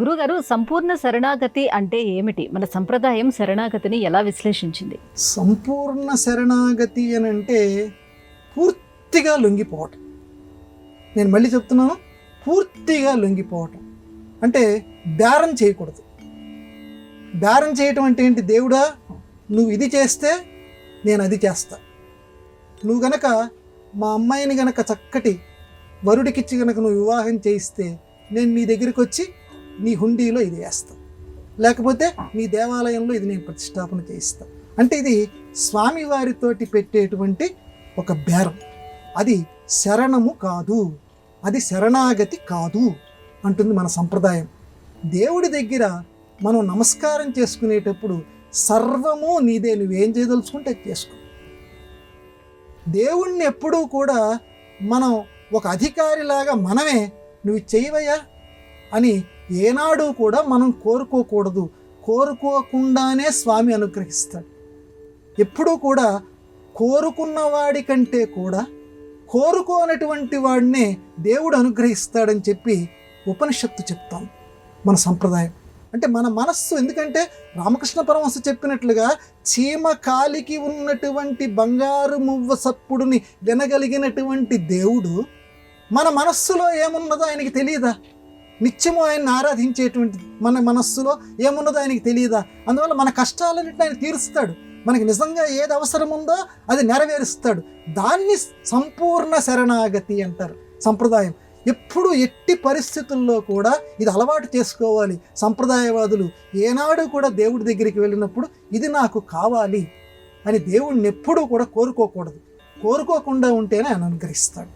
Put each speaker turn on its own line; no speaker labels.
గురుగారు, సంపూర్ణ శరణాగతి అంటే ఏమిటి? మన సంప్రదాయం శరణాగతిని ఎలా విశ్లేషించింది?
సంపూర్ణ శరణాగతి అని అంటే పూర్తిగా లొంగిపోవటం. నేను మళ్ళీ చెప్తున్నాను, పూర్తిగా లొంగిపోవటం అంటే బేరం చేయకూడదు. బేరం చేయటం అంటే ఏంటి? దేవుడా, నువ్వు ఇది చేస్తే నేను అది చేస్తా. నువ్వు గనక మా అమ్మాయిని గనక చక్కటి వరుడికిచ్చి గనక నువ్వు వివాహం చేయిస్తే నేను నీ దగ్గరికి వచ్చి నీ హుండీలో ఇది వేస్తా, లేకపోతే నీ దేవాలయంలో ఇది నేను ప్రతిష్టాపన చేయిస్తా. అంటే ఇది స్వామివారితోటి పెట్టేటువంటి ఒక బేరం. అది శరణము కాదు, అది శరణాగతి కాదు అంటుంది మన సంప్రదాయం. దేవుడి దగ్గర మనం నమస్కారం చేసుకునేటప్పుడు సర్వము నీదే, నువ్వేం చేయదలుచుకుంటే అది చేసుకో. దేవుణ్ణి ఎప్పుడూ కూడా మనం ఒక అధికారిలాగా మనమే నువ్వు చేయవయ్యా అని ఏనాడు కూడా మనం కోరుకోకూడదు. కోరుకోకుండానే స్వామి అనుగ్రహిస్తాడు. ఎప్పుడూ కూడా కోరుకున్నవాడి కంటే కూడా కోరుకోనటువంటి వాడినే దేవుడు అనుగ్రహిస్తాడని చెప్పి ఉపనిషత్తు చెప్తాం. మన సంప్రదాయం అంటే మన మనస్సు. ఎందుకంటే రామకృష్ణ పరమహంస చెప్పినట్లుగా చీమ కాలికి ఉన్నటువంటి బంగారు మువ్వ సప్పుడుని వినగలిగినటువంటి దేవుడు మన మనస్సులో ఏమున్నదో ఆయనకి తెలియదా? నిత్యము ఆయన్ని ఆరాధించేటువంటి మన మనస్సులో ఏమున్నదో ఆయనకి తెలియదా? అందువల్ల మన కష్టాలన్నింటినీ ఆయన తీరుస్తాడు. మనకి నిజంగా ఏది అవసరం ఉందో అది నెరవేరుస్తాడు. దాన్ని సంపూర్ణ శరణాగతి అంటారు సంప్రదాయం. ఎప్పుడు ఎట్టి పరిస్థితుల్లో కూడా ఇది అలవాటు చేసుకోవాలి. సంప్రదాయవాదులు ఏనాడు కూడా దేవుడి దగ్గరికి వెళ్ళినప్పుడు ఇది నాకు కావాలి అని దేవుడిని ఎప్పుడూ కూడా కోరుకోకూడదు. కోరుకోకుండా ఉంటేనే ఆయన అనుగ్రహిస్తాడు.